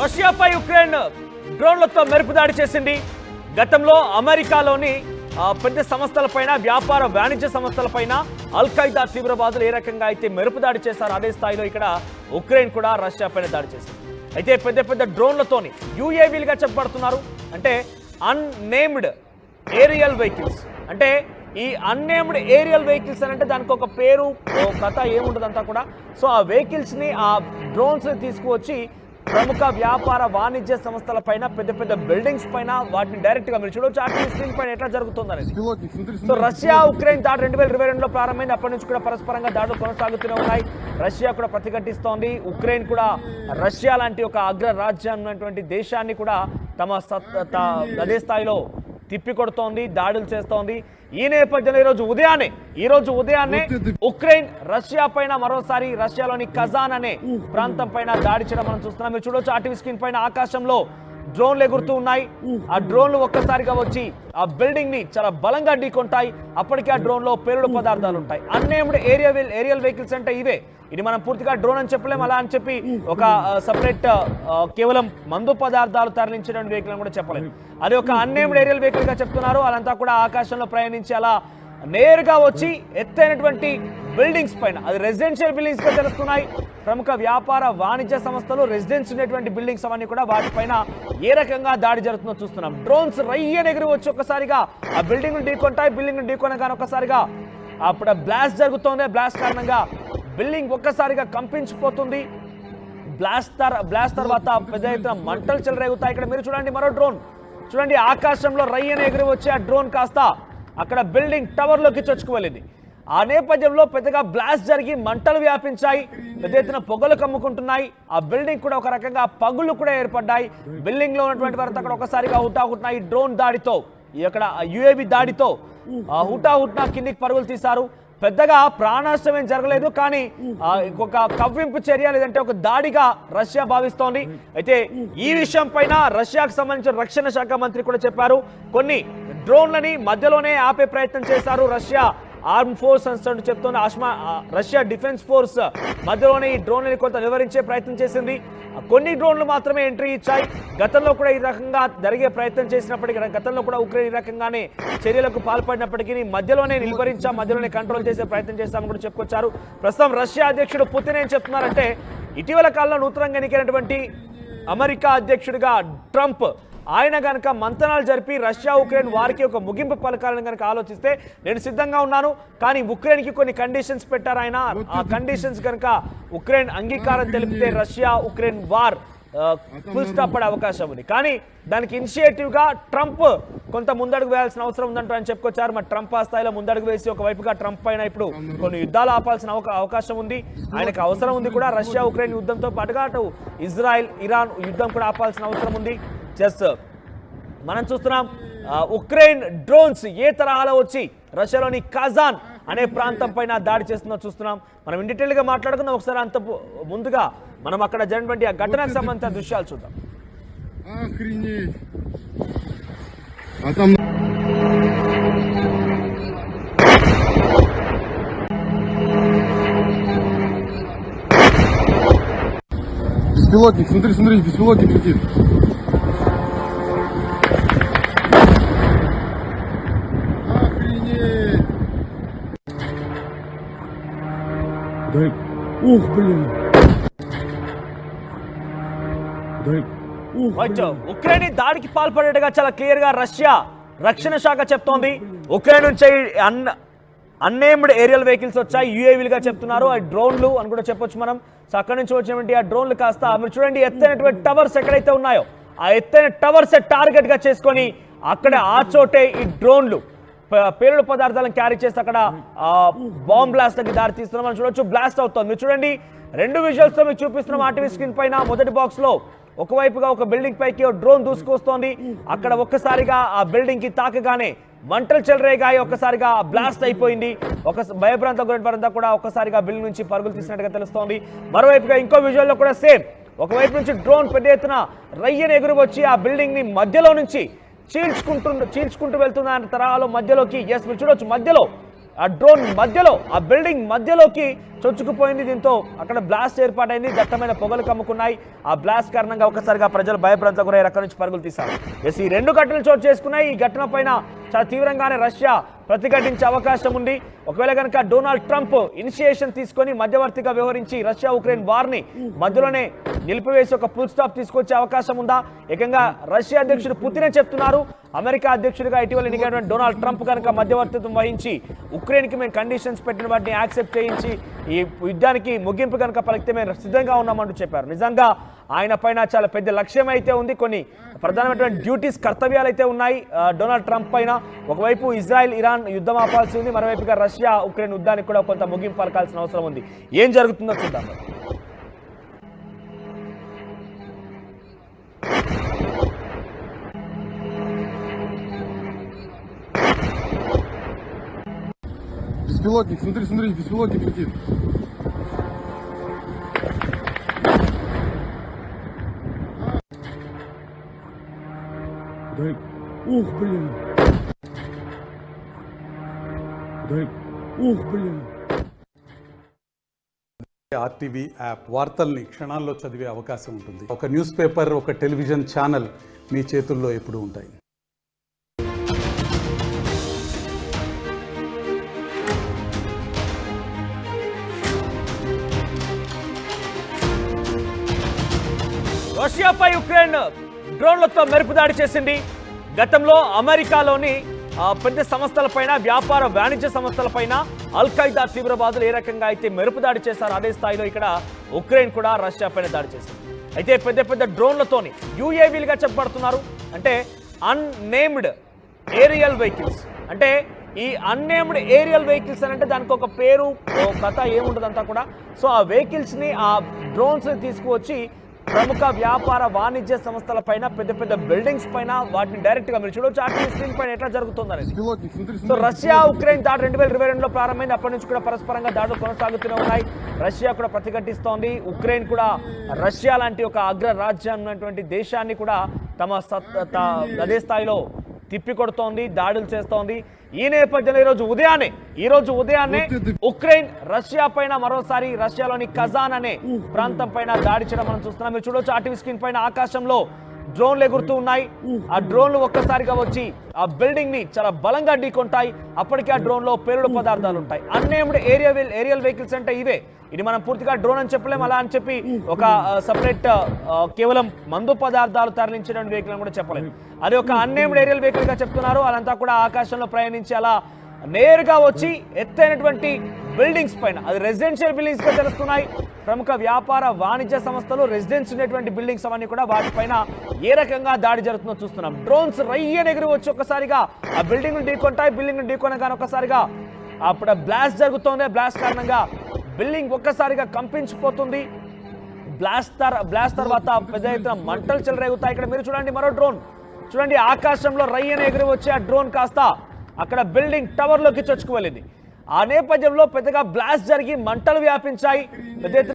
రష్యాపై Ukraine డ్రోన్లతో మెరుపు దాడి చేసింది. గతంలో అమెరికాలోని పెద్ద సంస్థలపైన, వ్యాపార వాణిజ్య సంస్థలపైన అల్-ఖైదా తీవ్రవాదులు ఏ రకంగా అయితే మెరుపు దాడి చేశారో అదే స్థాయిలో ఇక్కడ ఉక్రెయిన్ కూడా రష్యాపైన దాడి చేసింది. అయితే పెద్ద పెద్ద డ్రోన్లతోని యూఏవీలుగా చెప్పబడుతున్నారు. అంటే అన్నేమ్డ్ ఏరియల్ వెహికల్స్. అంటే ఈ అన్నేమ్డ్ ఏరియల్ వెహికల్స్ అని అంటే దానికి ఒక పేరు, కథ ఏముండదంతా కూడా. సో ఆ వెహికల్స్ని, ఆ డ్రోన్స్ని తీసుకువచ్చి ప్రముఖ వ్యాపార వాణిజ్య సంస్థల పైన, పెద్ద పెద్ద బిల్డింగ్స్ పైన వాటిని డైరెక్ట్ గా మీరు చూడవచ్చు. ఆ స్క్రీన్ పైన ఎట్లా జరుగుతుంది అనేది. సో రష్యా ఉక్రెయిన్ దాడి 2022లో ప్రారంభమైంది. అప్పటి నుంచి కూడా పరస్పరంగా దాడులు కొనసాగుతూనే ఉన్నాయి. రష్యా కూడా ప్రతిఘటిస్తోంది. ఉక్రెయిన్ కూడా రష్యా లాంటి ఒక అగ్ర రాజ్యం ఉన్నటువంటి దేశాన్ని కూడా తమ అదే స్థాయిలో తిప్పికొడుతోంది, దాడులు చేస్తోంది. ఈ నేపథ్యంలో ఈరోజు ఉదయాన్నే ఉక్రెయిన్ రష్యా పైన మరోసారి రష్యాలోని కజాన్ అనే ప్రాంతం పైన దాడి చేయడం మనం చూస్తున్నాం. మీరు చూడవచ్చు ఆర్టీవీ స్క్రీన్ పైన ఆకాశంలో డ్రోన్లు ఎగురుతూ ఉన్నాయి. ఆ డ్రోన్లు ఒక్కసారిగా వచ్చి ఆ బిల్డింగ్ ని చాలా బలంగా ఢీకొంటాయి. అప్పటికే ఆ డ్రోన్ లో పేలుడు పదార్థాలు ఉంటాయి. అన్నేమ్డ్ ఏరియల్ వెహికల్స్ అంటే ఇవే. ఇది మనం పూర్తిగా డ్రోన్ అని చెప్పలేం. అలా అని చెప్పి ఒక సపరేట్ కేవలం మందు పదార్థాలు తరలించిన వెహికల్ కూడా చెప్పలేము. అది ఒక అన్నేమ్డ్ ఏరియల్ వెహికల్ గా చెప్తున్నారు. అదంతా కూడా ఆకాశంలో ప్రయాణించి అలా నేరుగా వచ్చి ఎత్తైనటువంటి బిల్డింగ్స్ పైన, అది రెసిడెన్షియల్ బిల్డింగ్స్ గా తెలుస్తున్నాయి. ప్రముఖ వ్యాపార వాణిజ్య సంస్థలు, రెసిడెన్స్ ఉన్నటువంటి బిల్డింగ్స్ అవన్నీ కూడా వాటిపైన ఏ రకంగా దాడి జరుగుతుందో చూస్తున్నాం. డ్రోన్స్ రయ్యని ఎగిరి వచ్చి ఒక్కసారిగా ఆ బిల్డింగ్ ను ఢీకొంటాయి. బిల్డింగ్ ను ఢీకొనగానే ఒక్కసారిగా అప్పుడు బ్లాస్ట్ జరుగుతోంది. బ్లాస్ట్ కారణంగా బిల్డింగ్ ఒక్కసారిగా కంపించిపోతుంది. బ్లాస్ట్ తర్వాత పెద్ద ఎత్తున మంటలు చెలరేగుతాయి. ఇక్కడ మీరు చూడండి, మరో డ్రోన్ చూడండి, ఆకాశంలో రయ్యని ఎగిరి వచ్చి ఆ డ్రోన్ కాస్త అక్కడ బిల్డింగ్ టవర్లోకి చొచ్చుకు వెళ్ళింది. ఆ నేపథ్యంలో పెద్దగా బ్లాస్ట్ జరిగి మంటలు వ్యాపించాయి. పెద్ద ఎత్తున పొగలు కమ్ముకుంటున్నాయి. ఆ బిల్డింగ్ కూడా ఒక రకంగా పగులు కూడా ఏర్పడ్డాయి. బిల్డింగ్ లో ఉన్నటువంటి వారంతా అక్కడ ఒకసారిగా హుటాహుట్న ఈ డ్రోన్ దాడితో, ఇక్కడ యుఏవి దాడితో హుటాహుట్న కిందికి పరుగులు తీశారు. పెద్దగా ప్రాణనష్టం ఏం జరగలేదు. కానీ ఒక కవ్వింపు చర్య, లేదంటే ఒక దాడిగా రష్యా భావిస్తోంది. అయితే ఈ విషయం పైన రష్యాకు సంబంధించిన రక్షణ శాఖ మంత్రి కూడా చెప్పారు. కొన్ని డ్రోన్లని మధ్యలోనే ఆపే ప్రయత్నం చేశారు రష్యా ఆర్మ్ ఫోర్స్ అని చెప్తున్న రష్యా డిఫెన్స్ ఫోర్స్ మధ్యలోనే ఈ డ్రోన్లని కొంత నివారించే ప్రయత్నం చేసింది. కొన్ని డ్రోన్లు మాత్రమే ఎంట్రీ ఇచ్చాయి. గతంలో కూడా ఈ రకంగా జరిగే ప్రయత్నం చేసినప్పటికీ, గతంలో కూడా ఉక్రెయిన్ ఈ రకంగానే చర్యలకు పాల్పడినప్పటికీ మధ్యలోనే నిలువరించాం, మధ్యలోనే కంట్రోల్ చేసే ప్రయత్నం చేస్తామని కూడా చెప్పుకొచ్చారు. ప్రస్తుతం రష్యా అధ్యక్షుడు పుతిన్ ఏం చెప్తున్నారంటే, ఇటీవల కాలంలో నూతనంగా ఎన్నికైనటువంటి అమెరికా అధ్యక్షుడిగా ట్రంప్, ఆయన కనుక మంతనాలు జరిపి రష్యా ఉక్రెయిన్ వారికి ఒక ముగింపు పలకాలని కనుక ఆలోచిస్తే నేను సిద్ధంగా ఉన్నాను. కానీ ఉక్రెయిన్కి కొన్ని కండిషన్స్ పెట్టారు ఆయన. ఆ కండిషన్స్ కనుక ఉక్రెయిన్ అంగీకారం తెలిపితే Russia Ukraine war full stop పడే అవకాశం ఉంది. కానీ దానికి ఇనిషియేటివ్గా ట్రంప్ కొంత ముందడుగు వేయాల్సిన అవసరం ఉందంటూ ఆయన చెప్పుకొచ్చారు. మరి ట్రంప్ ఆ స్థాయిలో ముందడుగు వేసి ఒకవైపుగా ట్రంప్ పైన ఇప్పుడు కొన్ని యుద్ధాలు ఆపాల్సిన అవకాశం ఉంది. ఆయనకు అవసరం ఉంది కూడా. రష్యా ఉక్రెయిన్ యుద్ధంతో పాటుగా అటు ఇజ్రాయెల్ ఇరాన్ యుద్ధం కూడా ఆపాల్సిన అవసరం ఉంది. జస్ట్ మనం చూస్తున్నాం ఉక్రెయిన్ డ్రోన్స్ ఏ తరహాలో వచ్చి రష్యాలోని కజాన్ అనే ప్రాంతం పైన దాడి చేస్తుందో చూస్తున్నాం. మనం ఇన్ డీటెయిల్ గా మాట్లాడుకుందాం. ఒకసారి అంత ముందుగా మనం అక్కడ జరిగినటువంటి ఆ ఘటనకు సంబంధించిన దృశ్యాలు చూద్దాం. Беспилотник, смотри, беспилотник летит. Охренеть! Дай. Ух, блин! Дай. ఉక్రెయిన్ దాడికి పాల్పడేట్టుగా చాలా క్లియర్ గా రష్యా రక్షణ శాఖ చెప్తోంది. ఉక్రెయిన్ నుంచి అన్నేమ్డ్ ఏరియల్ వెహికల్స్ వచ్చాయి, యూఏవీలుగా చెప్తున్నారు. ఆ డ్రోన్లు అని కూడా చెప్పొచ్చు మనం. సో అక్కడి నుంచి వచ్చినటువంటి ఆ డ్రోన్లు కాస్త మీరు చూడండి, ఎత్తైనటువంటి టవర్స్ ఎక్కడైతే ఉన్నాయో ఆ ఎత్తైన టవర్స్ టార్గెట్ గా చేసుకొని అక్కడ ఆ చోటే ఈ డ్రోన్లు పేలుడు పదార్థాలను క్యారీ చేస్తే అక్కడ బాంబ్ బ్లాస్ట్ కి దారి తీస్తున్నాం. మనం చూడొచ్చు, బ్లాస్ట్ అవుతుంది. మీరు చూడండి, రెండు విజువల్స్ తో మీకు చూపిస్తున్నాం ఆర్టీవీ స్క్రీన్ పైన. మొదటి బాక్స్ లో ఒకవైపుగా ఒక బిల్డింగ్ పైకి డ్రోన్ దూసుకొస్తోంది. అక్కడ ఒక్కసారిగా ఆ బిల్డింగ్ కి తాకగానే మంటలు చెలరేగాయి. ఒక్కసారిగా బ్లాస్ట్ అయిపోయింది. ఒక భయభ్రాంతంతా కూడా ఒక్కసారిగా బిల్డింగ్ నుంచి పరుగులు తీసినట్టుగా తెలుస్తోంది. మరోవైపుగా ఇంకో విజువల్లో కూడా సేమ్, ఒకవైపు నుంచి డ్రోన్ పెద్ద ఎత్తున రయ్యని ఎగురు వచ్చి ఆ బిల్డింగ్ ని మధ్యలో నుంచి చీల్చుకుంటూ వెళ్తున్న తరహాలో మధ్యలోకి, మీరు చూడొచ్చు, మధ్యలో ఆ డ్రోన్ మధ్యలో ఆ బిల్డింగ్ మధ్యలోకి చొచ్చుకుపోయింది. దీంతో అక్కడ బ్లాస్ట్ ఏర్పాటైంది. దట్టమైన పొగలు కమ్ముకున్నాయి. ఆ బ్లాస్ట్ కారణంగా ఒక్కసారిగా ప్రజలు భయభ్రాంతులకు గురై అక్కడి నుంచి పరుగులు తీశారు. ఎస్, ఈ రెండు ఘటనలు చోటు చేసుకున్నాయి. ఈ ఘటన పైన చాలా తీవ్రంగానే రష్యా ప్రతిఘటించే అవకాశం ఉంది. ఒకవేళ కనుక డొనాల్డ్ ట్రంప్ ఇనిషియేషన్ తీసుకొని మధ్యవర్తిగా వ్యవహరించి రష్యా ఉక్రెయిన్ వార్ని మధ్యలోనే నిలిపివేసి ఒక ఫుల్ స్టాప్ తీసుకొచ్చే అవకాశం ఉందా? ఏకంగా రష్యా అధ్యక్షుడు పుతినే చెప్తున్నారు, అమెరికా అధ్యక్షుడిగా ఇటీవల ఎన్నికైనటువంటి డొనాల్డ్ ట్రంప్ కనుక మధ్యవర్తిత్వం వహించి ఉక్రెయిన్కి మేము కండిషన్స్ పెట్టిన వాటిని యాక్సెప్ట్ చేయించి ఈ యుద్ధానికి ముగింపు కనుక పలికితే మేము సిద్ధంగా ఉన్నామంటూ చెప్పారు. నిజంగా ఆయన పైన చాలా పెద్ద లక్ష్యం అయితే ఉంది. కొన్ని ప్రధానమైనటువంటి డ్యూటీస్, కర్తవ్యాలు అయితే ఉన్నాయి డొనాల్డ్ ట్రంప్ పైన. ఒకవైపు ఇజ్రాయెల్ ఇరాన్ యుద్ధం ఆపాల్సి ఉంది, మరోవైపుగా రష్యా ఉక్రెయిన్ యుద్ధానికి కూడా కొంత ముగింపు పలకాల్సిన అవసరం ఉంది. ఏం జరుగుతుందో చూద్దాం. Беспилотник, смотри, смотри, беспилотник летит. Дай. Ух, блин. Дай. Ух, блин. ఆర్టీవీ యాప్ వార్తల్ని క్షణాల్లో చదివే అవకాశం ఉంటుంది. ఒక న్యూస్ పేపర్, ఒక టెలివిజన్ ఛానల్ మీ చేతుల్లో ఎప్పుడూ ఉంటాయి. రష్యాపై ఉక్రెయిన్ డ్రోన్లతో మెరుపు దాడి చేసింది. గతంలో అమెరికాలోని పెద్ద సంస్థలపైన, వ్యాపార వాణిజ్య సంస్థలపైన అల్-ఖైదా తీవ్రవాదులు ఏ రకంగా అయితే మెరుపు దాడి చేశారో అదే స్థాయిలో ఇక్కడ ఉక్రెయిన్ కూడా రష్యా పైన దాడి చేసింది. అయితే పెద్ద పెద్ద డ్రోన్లతోని యుఏవీలుగా చెప్పబడుతున్నారు. అంటే అన్నేమ్డ్ ఏరియల్ వెహికల్స్. అంటే ఈ అన్నేమ్డ్ ఏరియల్ వెహికల్స్ అని అంటే దానికి ఒక పేరు, కథ ఏముండదంతా కూడా. సో ఆ వెహికల్స్ని, ఆ డ్రోన్స్ని తీసుకువచ్చి ప్రముఖ వ్యాపార వాణిజ్య సంస్థల పైన, పెద్ద పెద్ద బిల్డింగ్స్ పైన వాటిని డైరెక్ట్ గా మీరు చూడవచ్చు. ఆర్టీవీ స్క్రీన్ పైన ఎట్లా జరుగుతుంది అనేది. సో రష్యా ఉక్రెయిన్ దాడి 2022లో ప్రారంభమైంది. అప్పటి నుంచి కూడా పరస్పరంగా దాడులు కొనసాగుతూనే ఉన్నాయి. రష్యా కూడా ప్రతిఘటిస్తోంది. ఉక్రెయిన్ కూడా రష్యా లాంటి ఒక అగ్ర రాజ్యం ఉన్నటువంటి దేశాన్ని కూడా తమ అదే స్థాయిలో తిప్పికొడుతోంది, దాడులు చేస్తోంది. ఈ నేపథ్యంలో ఈరోజు ఉదయాన్నే ఉక్రెయిన్ రష్యా పైన మరోసారి రష్యాలోని కజాన్ అనే ప్రాంతం పైన దాడి చేయడం మనం చూస్తున్నాం. మీరు చూడవచ్చు ఆర్టీవీ స్క్రీన్ పైన ఆకాశంలో డ్రోన్లు ఎగురుతూ ఉన్నాయి. ఆ డ్రోన్లు ఒక్కసారిగా వచ్చి ఆ బిల్డింగ్ ని చాలా బలంగా ఢీకొంటాయి. అప్పటికే ఆ డ్రోన్ లో పేలుడు పదార్థాలు ఉంటాయి. అన్నేమ్డ్ ఏరియల్ వెహికల్స్ అంటే ఇవే. ఇది మనం పూర్తిగా డ్రోన్ అని చెప్పలేము. అలా అని చెప్పి ఒక సపరేట్ కేవలం మందు పదార్థాలు తరలించిన వెహికల్ అని కూడా చెప్పలేము. అది ఒక అన్నేమ్డ్ ఏరియల్ వెహికల్ గా చెప్తున్నారు. అదంతా కూడా ఆకాశంలో ప్రయాణించి అలా నేరుగా వచ్చి ఎత్తైనటువంటి బిల్డింగ్స్ పైన, అది రెసిడెన్షియల్ బిల్డింగ్స్ గా తెలుస్తున్నాయి. ప్రముఖ వ్యాపార వాణిజ్య సంస్థలు, రెసిడెన్స్ ఉన్నటువంటి బిల్డింగ్స్ అవన్నీ కూడా వాటిపైన ఏ రకంగా దాడి జరుగుతుందో చూస్తున్నాం. డ్రోన్స్ రయ్యని ఎగిరి వచ్చి ఒక్కసారిగా ఆ బిల్డింగ్ ను ఢీకొంటాయి. బిల్డింగ్ ను ఢీకొనగానే ఒక్కసారిగా అప్పుడు బ్లాస్ట్ జరుగుతోంది. బ్లాస్ట్ కారణంగా బిల్డింగ్ ఒక్కసారిగా కంపించిపోతుంది. బ్లాస్ట్ తర్వాత పెద్ద ఎత్తున మంటలు చెలరేగుతాయి. ఇక్కడ మీరు చూడండి, మరో డ్రోన్ చూడండి, ఆకాశంలో రయ్యని ఎగిరి వచ్చి ఆ డ్రోన్ కాస్త అక్కడ బిల్డింగ్ టవర్లోకి చొచ్చుకు వెళ్ళింది. ఆ నేపథ్యంలో పెద్దగా బ్లాస్ట్ జరిగి మంటలు వ్యాపించాయి. పెద్ద